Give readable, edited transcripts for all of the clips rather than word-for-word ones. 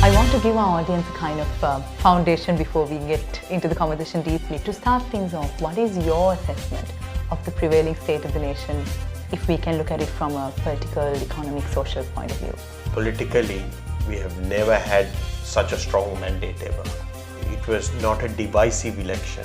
I want to give our audience a kind of foundation before we get into the conversation deeply. To start things off, what is your assessment of the prevailing state of the nation, if we can look at it from a political, economic, social point of view? Politically, we have never had such a strong mandate ever. It was not a divisive election.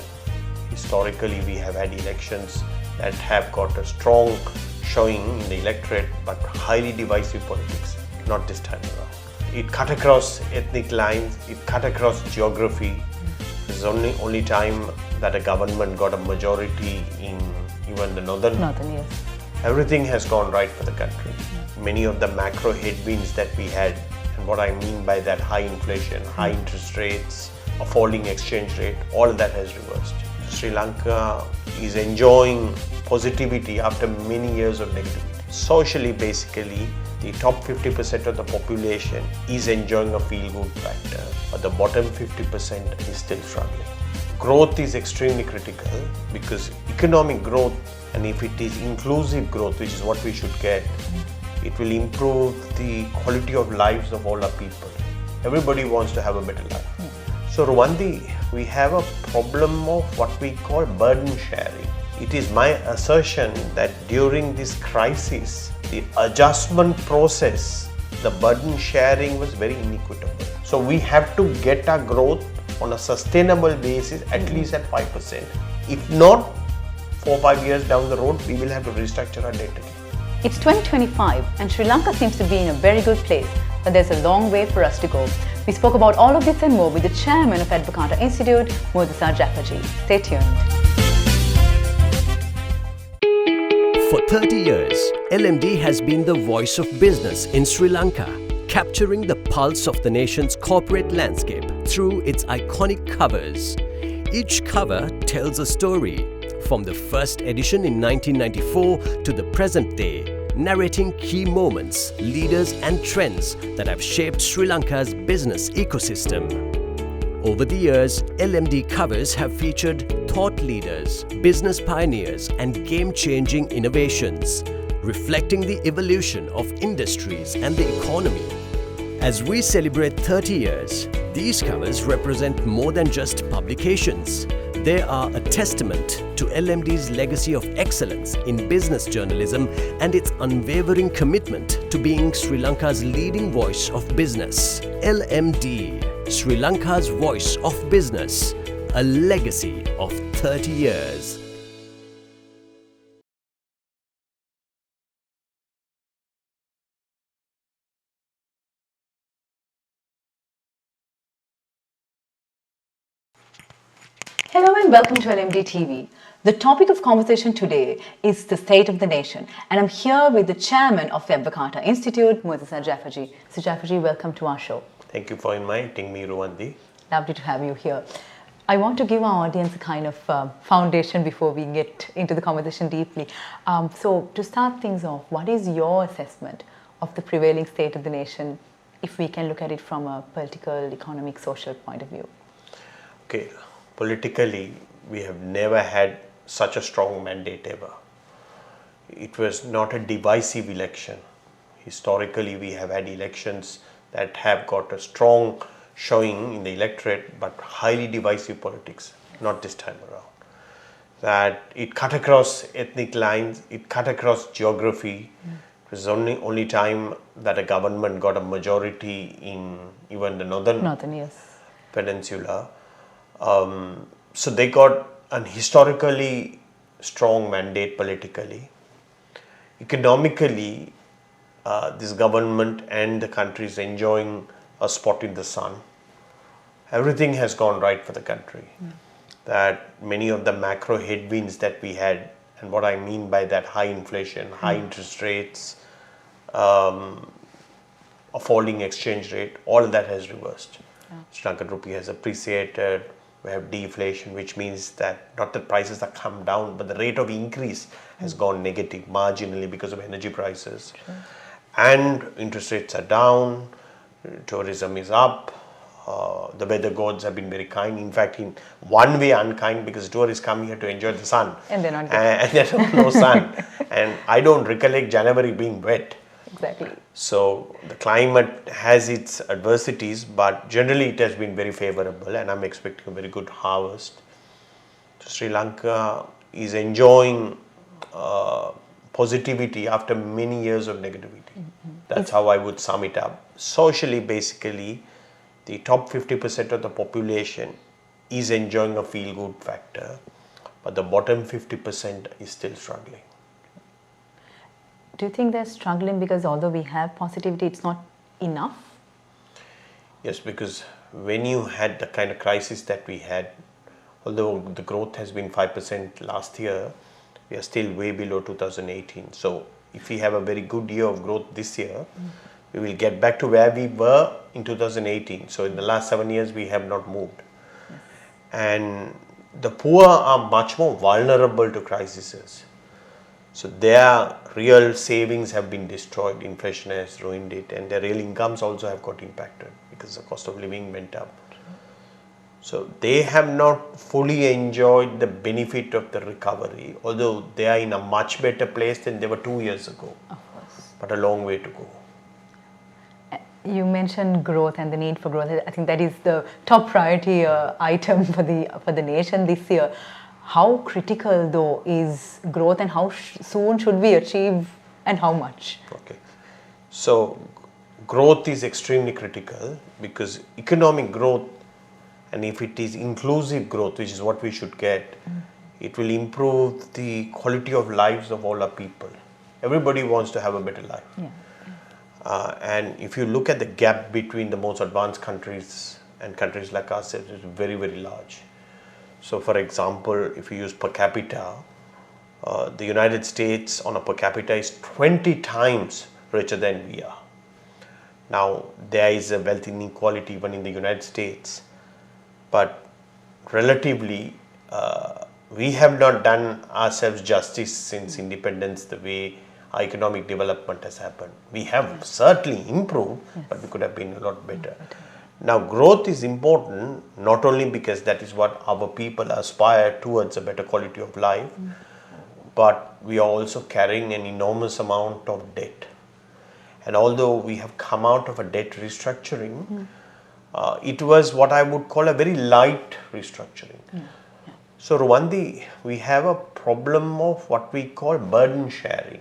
Historically, we have had elections that have got a strong showing in the electorate, but highly divisive politics, not this time around. It cut across ethnic lines, it cut across geography. This is the only time that a government got a majority in even the northern. Yes. Everything has gone right for the country. Many of the macro headwinds that we had, and what I mean by that, high inflation, high interest rates, a falling exchange rate, all of that has reversed. Sri Lanka is enjoying positivity after many years of negativity. Socially, basically, the top 50% of the population is enjoying a feel-good factor, but the bottom 50% is still struggling. Growth is extremely critical because economic growth, and if it is inclusive growth, which is what we should get, it will improve the quality of lives of all our people. Everybody wants to have a better life. So Ruwandi, we have a problem of what we call burden sharing. It is my assertion that during this crisis, the adjustment process, the burden sharing was very inequitable. So we have to get our growth on a sustainable basis, at least at 5%. If not, 4 or 5 years down the road, we will have to restructure our debt again. It's 2025 and Sri Lanka seems to be in a very good place, but there's a long way for us to go. We spoke about all of this and more with the chairman of Advocata Institute, Murtaza Jafferjee. Stay tuned. For 30 years, LMD has been the voice of business in Sri Lanka, capturing the pulse of the nation's corporate landscape through its iconic covers. Each cover tells a story, from the first edition in 1994 to the present day, narrating key moments, leaders and trends that have shaped Sri Lanka's business ecosystem. Over the years, LMD covers have featured thought leaders, business pioneers and game-changing innovations, reflecting the evolution of industries and the economy. As we celebrate 30 years, these covers represent more than just publications. They are a testament to LMD's legacy of excellence in business journalism and its unwavering commitment to being Sri Lanka's leading voice of business. LMD, Sri Lanka's voice of business, a legacy of 30 years. Hello and welcome to LMDtv. The topic of conversation today is the state of the nation, and I'm here with the chairman of Advocata Institute, Murtaza Jafferjee. So Jafferjee, welcome to our show. Thank you for inviting me, Ruwandi. Lovely to have you here. I want to give our audience a kind of foundation before we get into the conversation deeply. So to start things off, what is your assessment of the prevailing state of the nation, if we can look at it from a political, economic, social point of view? Okay, politically, we have never had such a strong mandate ever. It was not a divisive election. Historically, we have had elections that have got a strong showing in the electorate, but highly divisive politics, not this time around. That it cut across ethnic lines, it cut across geography. It was the only time that a government got a majority in even the northern peninsula. So they got an historically strong mandate politically. Economically, this government and the country is enjoying a spot in the sun. Everything has gone right for the country. That many of the macro headwinds that we had, and what I mean by that, high inflation, high interest rates, a falling exchange rate, all of that has reversed. Sri Lankan rupee has appreciated. We have deflation, which means that not that prices have come down, but the rate of increase has gone negative marginally because of energy prices. And interest rates are down, tourism is up, the weather gods have been very kind. In fact, in one way unkind, because tourists come here to enjoy the sun. And they're not and there's no sun. And I don't recollect January being wet. Exactly. So the climate has its adversities, but generally it has been very favorable, and I'm expecting a very good harvest. So Sri Lanka is enjoying positivity after many years of negativity. That's how I would sum it up. Socially, basically, the top 50% of the population is enjoying a feel-good factor, but the bottom 50% is still struggling. Do you think they're struggling because although we have positivity, it's not enough? Yes, because when you had the kind of crisis that we had, although the growth has been 5% last year, we are still way below 2018. So if we have a very good year of growth this year, we will get back to where we were in 2018. So in the last 7 years, we have not moved. And the poor are much more vulnerable to crises. So their real savings have been destroyed, inflation has ruined it, and their real incomes also have got impacted because the cost of living went up. So they have not fully enjoyed the benefit of the recovery, although they are in a much better place than they were 2 years ago. Of course. But a long way to go. You mentioned growth and the need for growth. I think that is the top priority item for the nation this year. How critical though is growth, and how soon should we achieve, and how much? Okay. So growth is extremely critical because economic growth, and if it is inclusive growth, which is what we should get, it will improve the quality of lives of all our people. Everybody wants to have a better life. Yeah. And if you look at the gap between the most advanced countries and countries like us, it is very, very large. So for example, if you use per capita, the United States on a per capita is 20 times richer than we are. Now, there is a wealth inequality even in the United States, but relatively, we have not done ourselves justice since independence the way our economic development has happened. We have certainly improved, but we could have been a lot better. Now, growth is important not only because that is what our people aspire towards, a better quality of life, but we are also carrying an enormous amount of debt. And although we have come out of a debt restructuring, it was what I would call a very light restructuring. So Ruwandi, we have a problem of what we call burden sharing.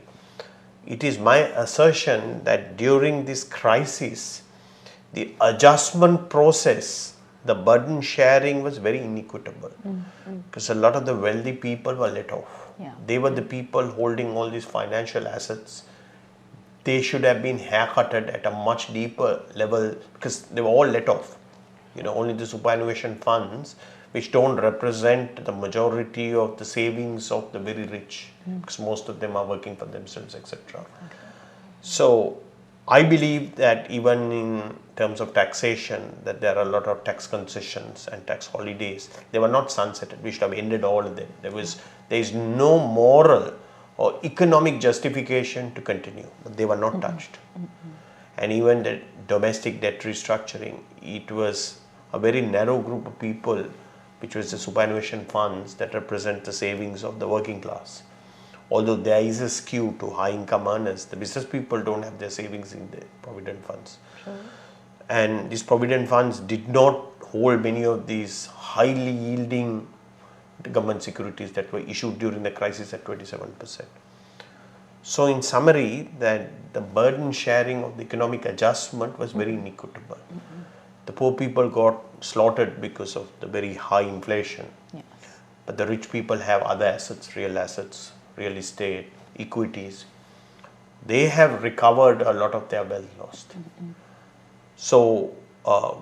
It is my assertion that during this crisis, the adjustment process, the burden sharing was very inequitable because a lot of the wealthy people were let off. They were the people holding all these financial assets. They should have been haircutted at a much deeper level because they were all let off. Only the superannuation funds, which don't represent the majority of the savings of the very rich, because most of them are working for themselves, etc. So I believe that even in terms of taxation, that there are a lot of tax concessions and tax holidays. They were not sunsetted. We should have ended all of them. There is no moral or economic justification to continue, but they were not touched. And even the domestic debt restructuring, it was a very narrow group of people, which was the superannuation funds that represent the savings of the working class. Although there is a skew to high income earners, the business people don't have their savings in the provident funds. And these provident funds did not hold many of these highly yielding government securities that were issued during the crisis at 27%. So in summary, that the burden sharing of the economic adjustment was very inequitable. The poor people got slaughtered because of the very high inflation. But the rich people have other assets, real estate, equities. They have recovered a lot of their wealth lost. So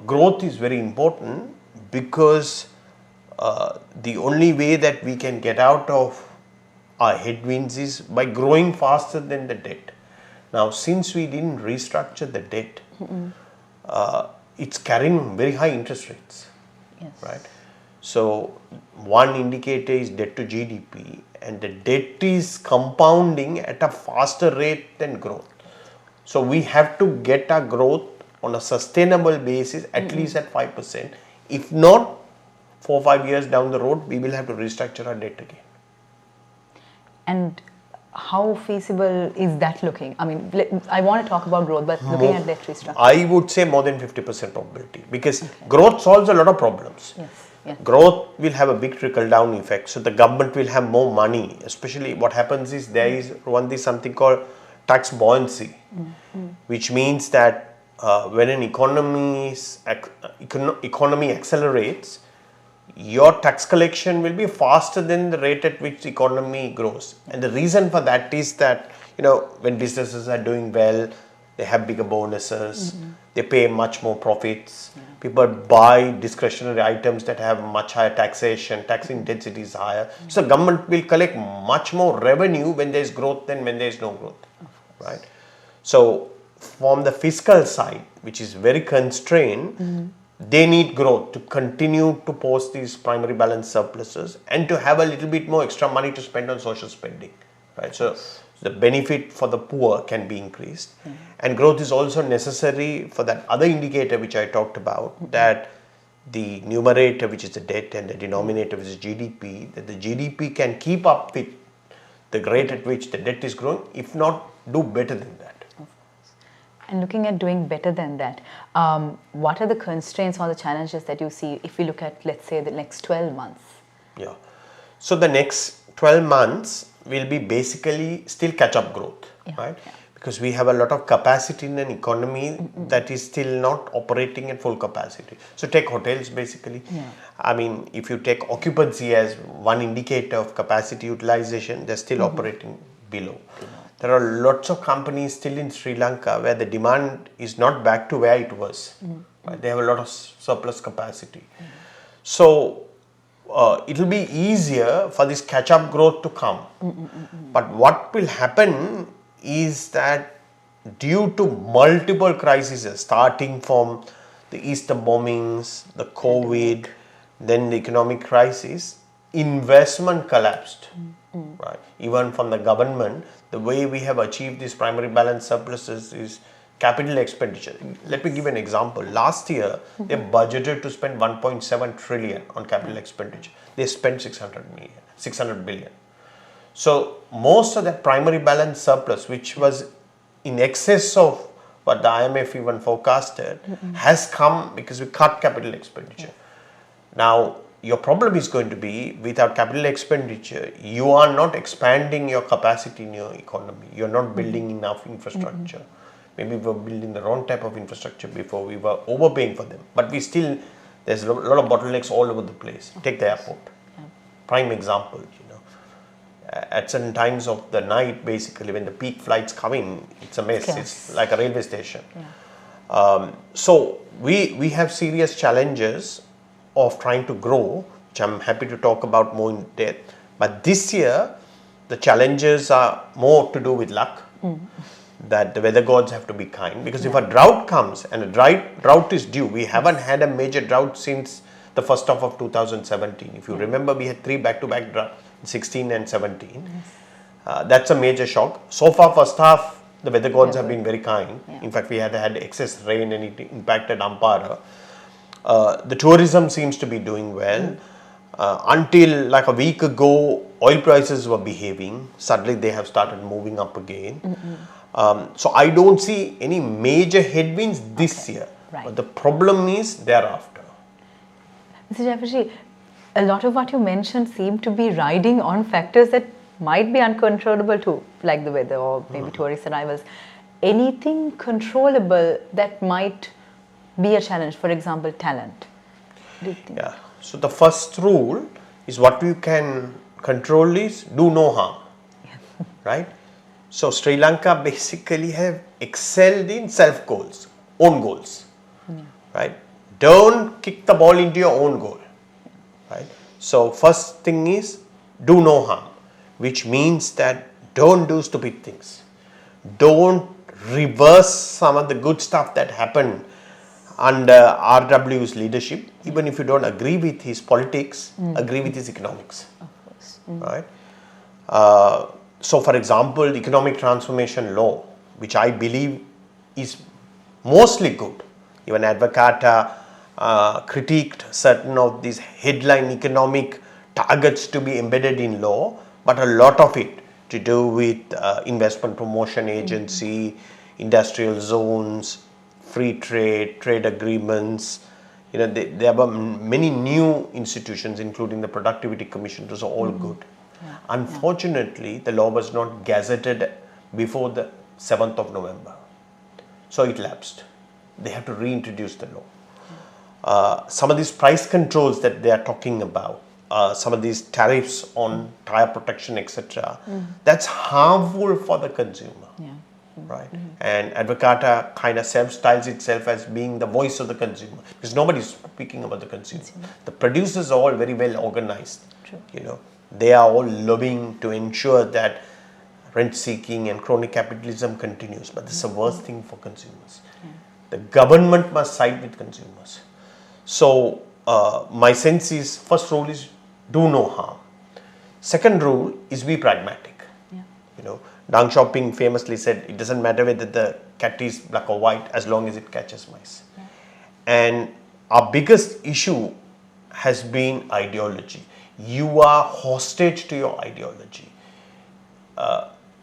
growth is very important because the only way that we can get out of our headwinds is by growing faster than the debt. Now, since we didn't restructure the debt, it's carrying very high interest rates, right? So one indicator is debt to GDP, and the debt is compounding at a faster rate than growth. So we have to get our growth on a sustainable basis, at least at 5%. If not, 4 or 5 years down the road, we will have to restructure our debt again. And how feasible is that looking? I mean, I want to talk about growth, but looking at debt restructuring. I would say more than 50% probability, because growth solves a lot of problems. Yes. Yes. Growth will have a big trickle down effect. So the government will have more money. Especially what happens is there is something called tax buoyancy, which means that when an economy accelerates, your tax collection will be faster than the rate at which the economy grows. And the reason for that is that, when businesses are doing well, they have bigger bonuses, they pay much more profits, people buy discretionary items that have much higher taxation, tax intensity is higher. So government will collect much more revenue when there is growth than when there is no growth, right? So from the fiscal side, which is very constrained, they need growth to continue to post these primary balance surpluses and to have a little bit more extra money to spend on social spending, right? So the benefit for the poor can be increased, and growth is also necessary for that other indicator which I talked about, that the numerator, which is the debt, and the denominator, which is GDP, that the GDP can keep up with the rate at which the debt is growing, if not do better than that. And looking at doing better than that, what are the constraints or the challenges that you see if we look at, let's say, the next 12 months? Yeah. So the next 12 months will be basically still catch-up growth, right? Yeah. Because we have a lot of capacity in an economy that is still not operating at full capacity. So take hotels basically. Yeah. I mean, if you take occupancy as one indicator of capacity utilization, they're still operating below. There are lots of companies still in Sri Lanka where the demand is not back to where it was. Right? They have a lot of surplus capacity. So it will be easier for this catch-up growth to come. But what will happen is that due to multiple crises, starting from the Easter bombings, the COVID, then the economic crisis, investment collapsed. Right? Even from the government, the way we have achieved these primary balance surpluses is capital expenditure. Let me give an example. Last year, they budgeted to spend 1.7 trillion on capital expenditure. They spent 600 billion. So most of that primary balance surplus, which was in excess of what the IMF even forecasted, has come because we cut capital expenditure. Now, your problem is going to be, without capital expenditure, you are not expanding your capacity in your economy. You're not building enough infrastructure. Maybe we were building the wrong type of infrastructure before, we were overpaying for them. But there's a lot of bottlenecks all over the place. Take the airport. Prime example, at certain times of the night, basically, when the peak flights come in, it's a mess. It's like a railway station. So we have serious challenges of trying to grow, which I'm happy to talk about more in depth. But this year, the challenges are more to do with luck, that the weather gods have to be kind. Because if a drought comes, and a drought is due, we haven't had a major drought since the first half of 2017. If you remember, we had 3 back-to-back droughts, 16 and 17. That's a major shock. So far, first half, the weather gods have been very kind. In fact, we had excess rain and it impacted Ampara. The tourism seems to be doing well. Until like a week ago, oil prices were behaving. Suddenly they have started moving up again. So I don't see any major headwinds this year. Right. But the problem is thereafter. Mr. Jafferjee, a lot of what you mentioned seem to be riding on factors that might be uncontrollable too, like the weather or maybe tourist arrivals. Anything controllable that might be a challenge, for example, talent? Yeah. So the first rule is, what you can control is do no harm. Right? So Sri Lanka basically have excelled in self goals, own goals. Right? Don't kick the ball into your own goal. Right? So first thing is do no harm, which means that don't do stupid things. Don't reverse some of the good stuff that happened under RW's leadership. Even if you don't agree with his politics, agree with his economics. Of course. Right? So for example, the economic transformation law, which I believe is mostly good. Even Advocata critiqued certain of these headline economic targets to be embedded in law, but a lot of it to do with investment promotion agency, industrial zones, free trade, trade agreements. There were many new institutions, including the Productivity Commission. Those are all good. Yeah. Unfortunately, the law was not gazetted before the 7th of November. So it lapsed. They have to reintroduce the law. Some of these price controls that they are talking about, some of these tariffs on tire protection, etc., that's harmful for the consumer. Yeah. Right? And Advocata kind of self-styles itself as being the voice of the consumer, because nobody's speaking about the consumer. The producers are all very well organized. True. They are all lobbying to ensure that rent-seeking and crony capitalism continues, but this is the worst thing for consumers. Yeah. The government must side with consumers. So my sense is, first rule is do no harm. Second rule is be pragmatic. Yeah. Deng Xiaoping famously said, it doesn't matter whether the cat is black or white as long as it catches mice. Yeah. And our biggest issue has been ideology. You are hostage to your ideology.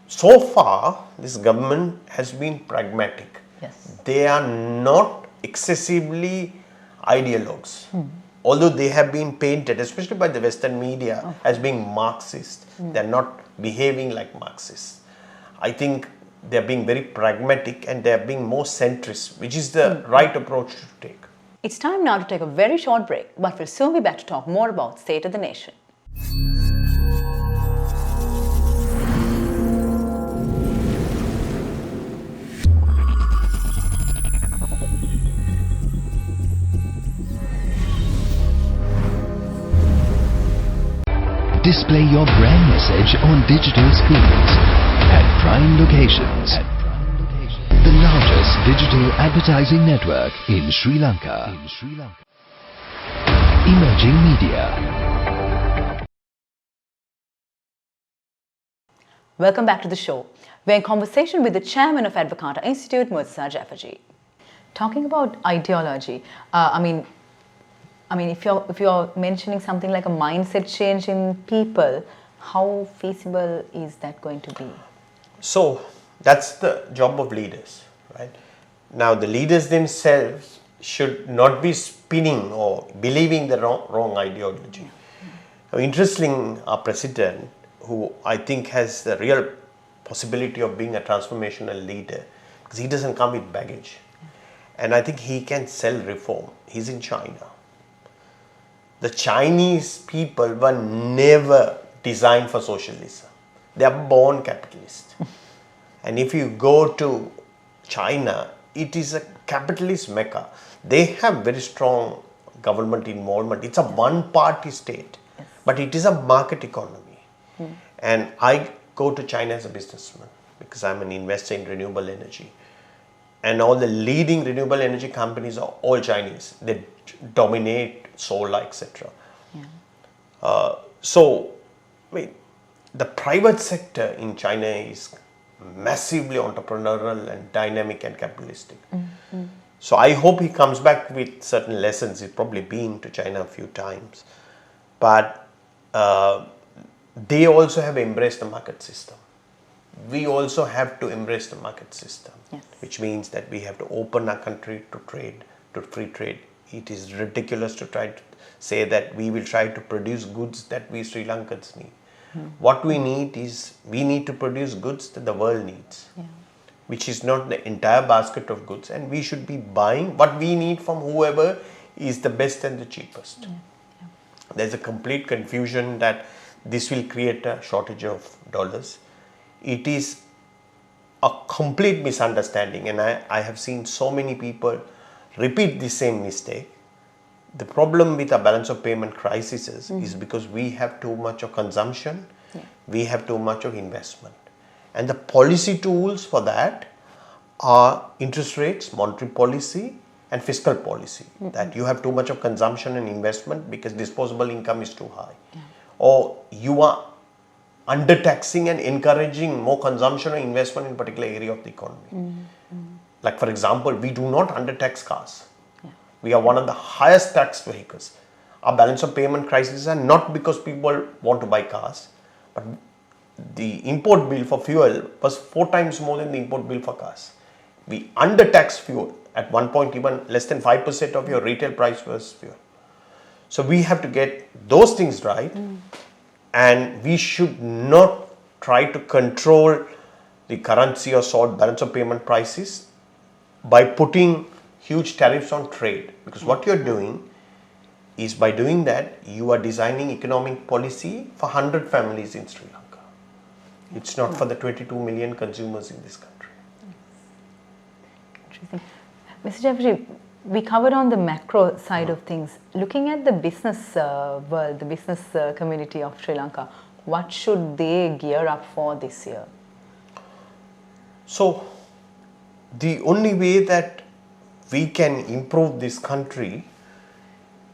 So far, this government has been pragmatic. Yes. They are not excessively ideologues. Although they have been painted, especially by the Western media, as being Marxist. They are not behaving like Marxists. I think they are being very pragmatic and they are being more centrist, which is the right approach to take. It's time now to take a very short break, but we'll soon be back to talk more about State of the Nation. Display your brand message on digital screens at prime locations. The largest digital advertising network in Sri Lanka. Emerging Media. Welcome back to the show. We're in conversation with the chairman of Advocata Institute, Murtaza Jafferjee. Talking about ideology, if you're mentioning something like a mindset change in people, how feasible is that going to be? So that's the job of leaders, right? Now the leaders themselves should not be spinning or believing the wrong ideology. Now, interesting, our president, who I think has the real possibility of being a transformational leader, because he doesn't come with baggage. And I think he can sell reform. He's in China. The Chinese people were never designed for socialism. They are born capitalists. And if you go to China, it is a capitalist mecca. They have very strong government involvement. It's a one-party state, but it is a market economy. And I go to China as a businessman because I'm an investor in renewable energy. And all the leading renewable energy companies are all Chinese. They dominate solar, etc. The private sector in China is massively entrepreneurial and dynamic and capitalistic. So I hope he comes back with certain lessons. He's probably been to China a few times. But they also have embraced the market system. We also have to embrace the market system, which means that we have to open our country to trade, to free trade. It is ridiculous to try to say that we will try to produce goods that we Sri Lankans need. What we need is, we need to produce goods that the world needs, which is not the entire basket of goods, and we should be buying what we need from whoever is the best and the cheapest. There's a complete confusion that this will create a shortage of dollars. It is a complete misunderstanding, and I have seen so many people repeat the same mistake. The problem with a balance of payment crisis is because we have too much of consumption, we have too much of investment. And the policy tools for that are interest rates, monetary policy, and fiscal policy. That you have too much of consumption and investment because disposable income is too high. Or you are undertaxing and encouraging more consumption or investment in a particular area of the economy. Like for example, we do not undertax cars. We are one of the highest taxed vehicles. Our balance of payment crises are not because people want to buy cars, but the import bill for fuel was 4 times more than the import bill for cars. We undertaxed fuel. At one point, even less than 5% of your retail price was fuel. So we have to get those things right, and we should not try to control the currency or sort balance of payment prices by putting huge tariffs on trade, because what you're doing is, by doing that, you are designing economic policy for 100 families in Sri Lanka. It's not for the 22 million consumers in this country. Interesting. Mr. Jafferjee, we covered on the macro side of things. Looking at the business world, the business community of Sri Lanka, what should they gear up for this year? So, the only way that we can improve this country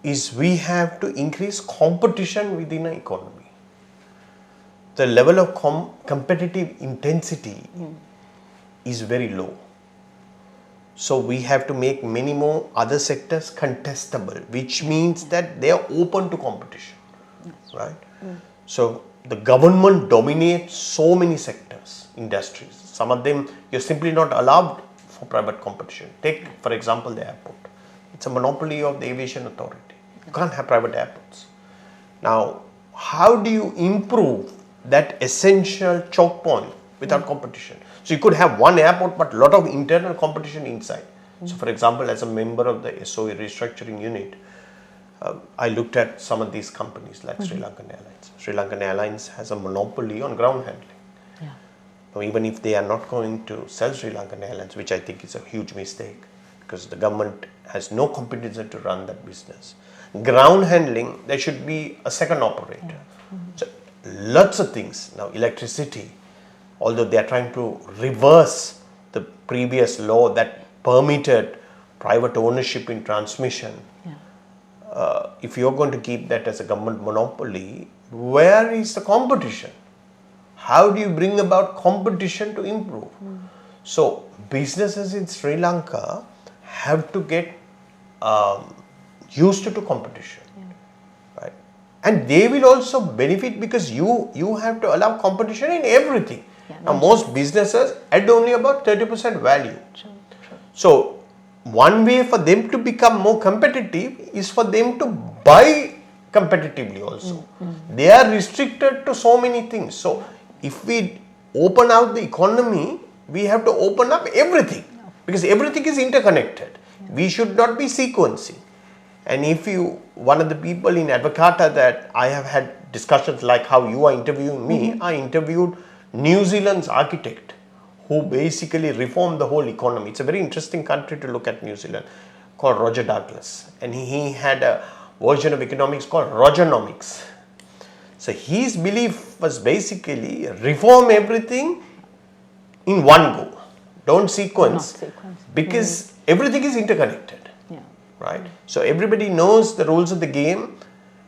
is we have to increase competition within an economy. The level of competitive intensity is very low. So we have to make many more other sectors contestable, which means that they are open to competition, right? So the government dominates so many sectors, industries. Some of them you're simply not allowed for private competition. Take, for example, the airport. It's a monopoly of the aviation authority. You can't have private airports. Now, how do you improve that essential choke point without competition? So you could have one airport but a lot of internal competition inside. So for example, as a member of the SOE restructuring unit, I looked at some of these companies like Sri Lankan Airlines. Sri Lankan Airlines has a monopoly on ground handling. Now, even if they are not going to sell Sri Lankan Airlines, which I think is a huge mistake, because the government has no competence to run that business. Ground handling, there should be a second operator. So lots of things. Now electricity, although they are trying to reverse the previous law that permitted private ownership in transmission, if you're going to keep that as a government monopoly, where is the competition? How do you bring about competition to improve? So businesses in Sri Lanka have to get used to competition, right? And they will also benefit because you have to allow competition in everything. Now most businesses add only about 30% value. So one way for them to become more competitive is for them to buy competitively also. They are restricted to so many things. So if we open out the economy, we have to open up everything, because everything is interconnected. We should not be sequencing. And if you, one of the people in Advocata that I have had discussions like how you are interviewing me, I interviewed New Zealand's architect who basically reformed the whole economy. It's a very interesting country to look at, New Zealand, called Roger Douglas. And he had a version of economics called Rogernomics. So his belief was basically reform everything in one go. Don't sequence, because everything is interconnected. Right? So everybody knows the rules of the game,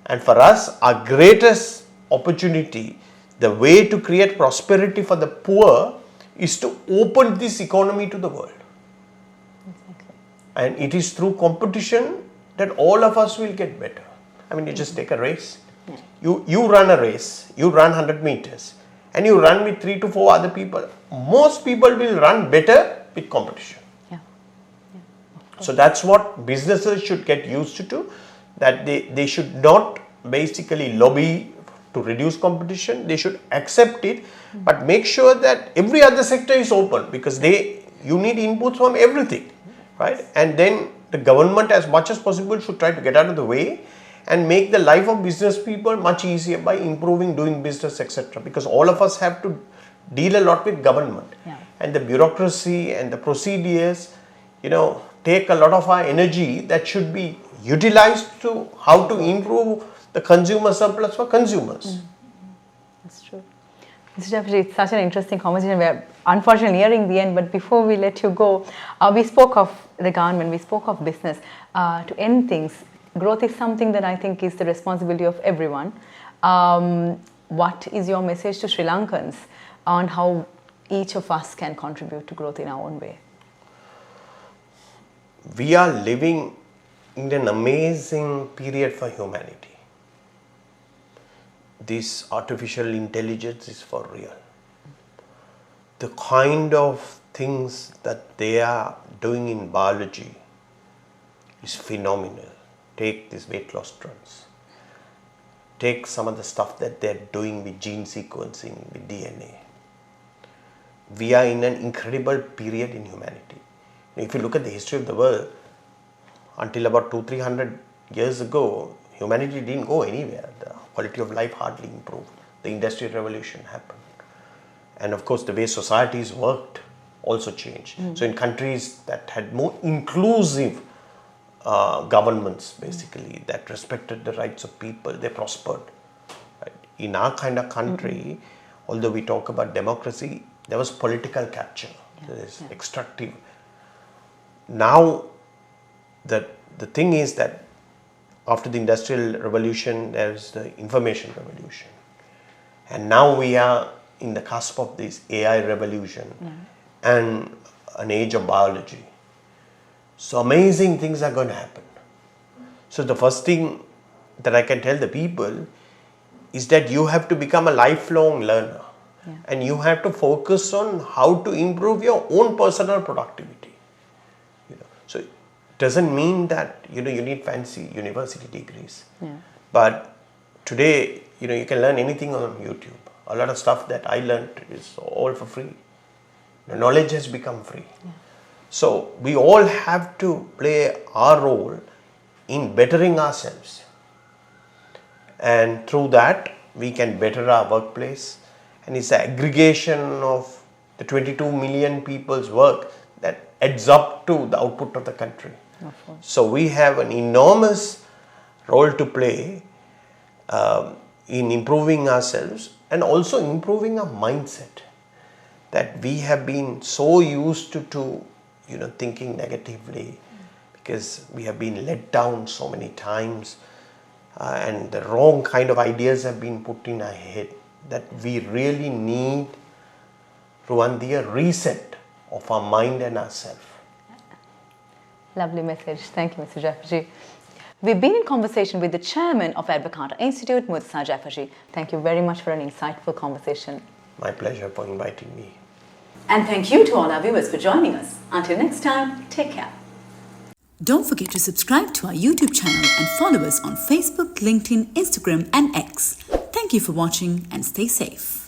and for us, our greatest opportunity, the way to create prosperity for the poor, is to open this economy to the world. And it is through competition that all of us will get better. I mean, you just take a race. You run a race, you run 100 meters, and you run with 3 to 4 other people. Most people will run better with competition. So that's what businesses should get used to, that they should not basically lobby to reduce competition. They should accept it, but make sure that every other sector is open, because you need inputs from everything, right? And then the government, as much as possible, should try to get out of the way and make the life of business people much easier by improving doing business, etc. Because all of us have to deal a lot with government, and the bureaucracy and the procedures, take a lot of our energy that should be utilized to how to improve the consumer surplus for consumers. That's true. Mr. Jafferjee, it's such an interesting conversation. We're unfortunately nearing the end, but before we let you go, we spoke of the government, we spoke of business. To end things, growth is something that I think is the responsibility of everyone. What is your message to Sri Lankans on how each of us can contribute to growth in our own way? We are living in an amazing period for humanity. this artificial intelligence is for real. The kind of things that they are doing in biology is phenomenal. Take these weight loss drugs. Take some of the stuff that they're doing with gene sequencing, with DNA. We are in an incredible period in humanity. If you look at the history of the world, until about 200-300 years ago, humanity didn't go anywhere. The quality of life hardly improved. The Industrial Revolution happened. And of course, the way societies worked also changed. So in countries that had more inclusive governments, basically, that respected the rights of people, they prospered. Right? In our kind of country, although we talk about democracy, there was political capture. There is extractive. Now, the thing is that after the Industrial Revolution, there's the information revolution. And now we are in the cusp of this AI revolution and an age of biology. So amazing things are going to happen. So the first thing that I can tell the people is that you have to become a lifelong learner. And you have to focus on how to improve your own personal productivity. So it doesn't mean that you need fancy university degrees. But today, you can learn anything on YouTube. A lot of stuff that I learned is all for free. The knowledge has become free. So we all have to play our role in bettering ourselves. And through that, we can better our workplace. And it's the aggregation of the 22 million people's work that adds up to the output of the country. So we have an enormous role to play in improving ourselves and also improving our mindset. That we have been so used to thinking negatively because we have been let down so many times and the wrong kind of ideas have been put in our head, that we really need, Ruwandi, a reset of our mind and ourselves. Lovely message. Thank you, Mr. Jafferjee. We've been in conversation with the chairman of Advocata Institute, Murtaza Jafferjee. Thank you very much for an insightful conversation. My pleasure for inviting me. And thank you to all our viewers for joining us. Until next time, take care. Don't forget to subscribe to our YouTube channel and follow us on Facebook, LinkedIn, Instagram and X. Thank you for watching and stay safe.